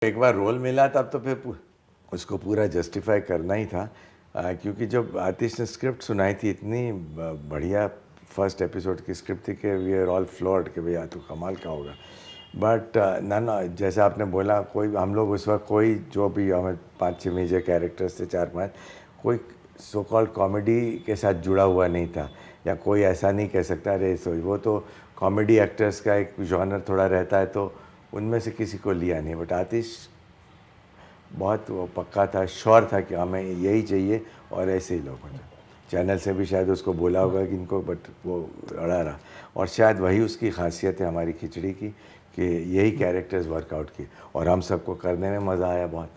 एक बार रोल मिला तब तो फिर उसको पूरा जस्टिफाई करना ही था। क्योंकि जब आतिश ने स्क्रिप्ट सुनाई थी, इतनी बढ़िया फर्स्ट एपिसोड की स्क्रिप्ट थी कि वी आर ऑल फ्लॉर्ड कि भैया तो कमाल का होगा। बट ना जैसे आपने बोला, कोई हम लोग उस वक्त कोई जो भी हमें 5-6 मेजर कैरेक्टर्स थे, 4-5, कोई सो कॉल्ड कॉमेडी के साथ जुड़ा हुआ नहीं था, या कोई ऐसा नहीं कह सकता अरे सो वो तो कॉमेडी एक्टर्स का एक जॉनर थोड़ा रहता है, तो उनमें से किसी को लिया नहीं। बट आतिश बहुत वो पक्का था, श्योर था कि हमें यही चाहिए और ऐसे ही लोग हों। चैनल से भी शायद उसको बोला होगा कि इनको, बट वो अड़ा रहा। और शायद वही उसकी खासियत है हमारी खिचड़ी की, कि यही कैरेक्टर्स वर्कआउट की और हम सबको करने में मज़ा आया बहुत।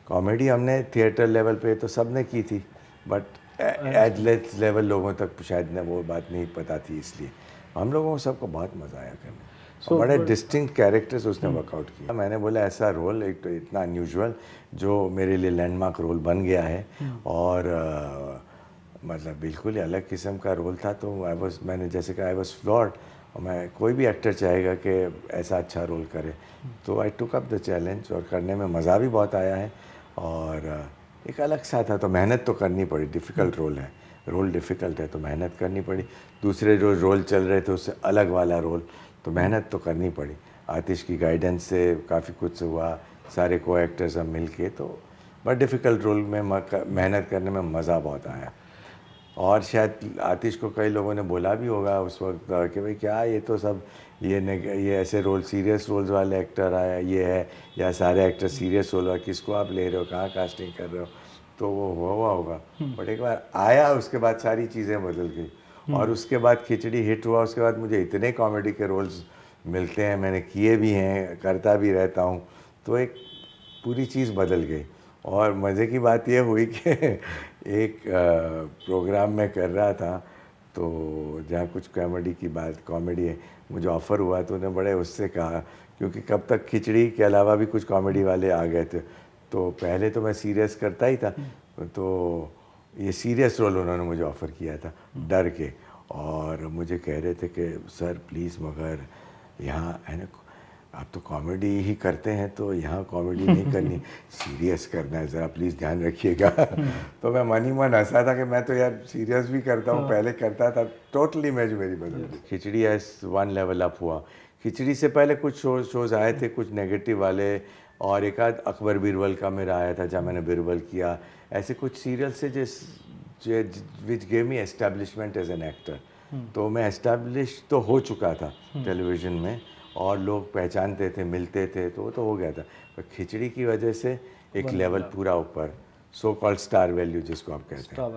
कॉमेडी हमने थिएटर लेवल पे तो सब ने की थी, बट एट लेवल लोगों तक शायद न वो बात नहीं पता थी, इसलिए हम लोगों को सबको बहुत मज़ा आया करने। So, बड़े डिस्टिंक्ट कैरेक्टर्स उसने वर्कआउट किया। मैंने बोला ऐसा रोल, एक तो इतना अनयूजुअल, जो मेरे लिए लैंडमार्क रोल बन गया है, और मतलब बिल्कुल ही अलग किस्म का रोल था। तो मैंने जैसे कहा, आई वॉज फ्लॉर्ड। और मैं, कोई भी एक्टर चाहेगा कि ऐसा अच्छा रोल करे, तो आई टुक अप द चैलेंज, और करने में मज़ा भी बहुत आया है। और एक अलग सा था, तो मेहनत तो करनी पड़ी। डिफ़िकल्ट रोल है, रोल डिफ़िकल्ट है, तो मेहनत करनी पड़ी। दूसरे जो रोल चल रहे थे उससे अलग वाला रोल, तो मेहनत तो करनी पड़ी। आतिश की गाइडेंस से काफ़ी कुछ हुआ, सारे को एक्टर्स हम मिल के, तो बट डिफ़िकल्ट रोल में मेहनत करने में मज़ा बहुत आया। और शायद आतिश को कई लोगों ने बोला भी होगा उस वक्त कि भाई क्या ये तो सब ये ऐसे रोल, सीरियस रोल्स वाले एक्टर आया ये है, या सारे एक्टर सीरियस रोल है, किसको आप ले रहे हो, कहाँ कास्टिंग कर रहे हो, तो वो हुआ होगा। बट एक बार आया, उसके बाद सारी चीज़ें बदल गई। और उसके बाद खिचड़ी हिट हुआ, उसके बाद मुझे इतने कॉमेडी के रोल्स मिलते हैं, मैंने किए भी हैं, करता भी रहता हूँ, तो एक पूरी चीज़ बदल गई। और मज़े की बात यह हुई कि एक प्रोग्राम में कर रहा था, तो जहाँ कुछ कॉमेडी है, मुझे ऑफ़र हुआ, तो उन्हें बड़े उससे कहा, क्योंकि कब तक खिचड़ी के अलावा भी कुछ कॉमेडी वाले आ गए थे, तो पहले तो मैं सीरियस करता ही था, तो ये सीरियस रोल उन्होंने मुझे ऑफ़र किया था डर के। और मुझे कह रहे थे कि सर प्लीज़, मगर यहाँ है ना, आप तो कॉमेडी ही करते हैं, तो यहाँ कॉमेडी नहीं करनी, सीरियस करना है, ज़रा प्लीज़ ध्यान रखिएगा। तो मैं मन ही मन हंसा था कि मैं तो यार सीरियस भी करता हूँ, पहले करता था। टोटली इमेज मेरी बदल गई। खिचड़ी एज वन लेवल अप हुआ। खिचड़ी से पहले कुछ शोज़ आए थे, कुछ नेगेटिव वाले, और एक आध अकबर बीरबल का मेरा आया था, जहाँ मैंने बीरबल किया। ऐसे कुछ सीरियल से which gave me establishment as an actor. तो मैं एस्टेब्लिश तो हो चुका था टेलीविज़न में, और लोग पहचानते थे, मिलते थे, तो वो तो हो गया था। पर खिचड़ी की वजह से एक लेवल पूरा ऊपर, सो कॉल्ड स्टार वैल्यू जिसको आप कहते हैं।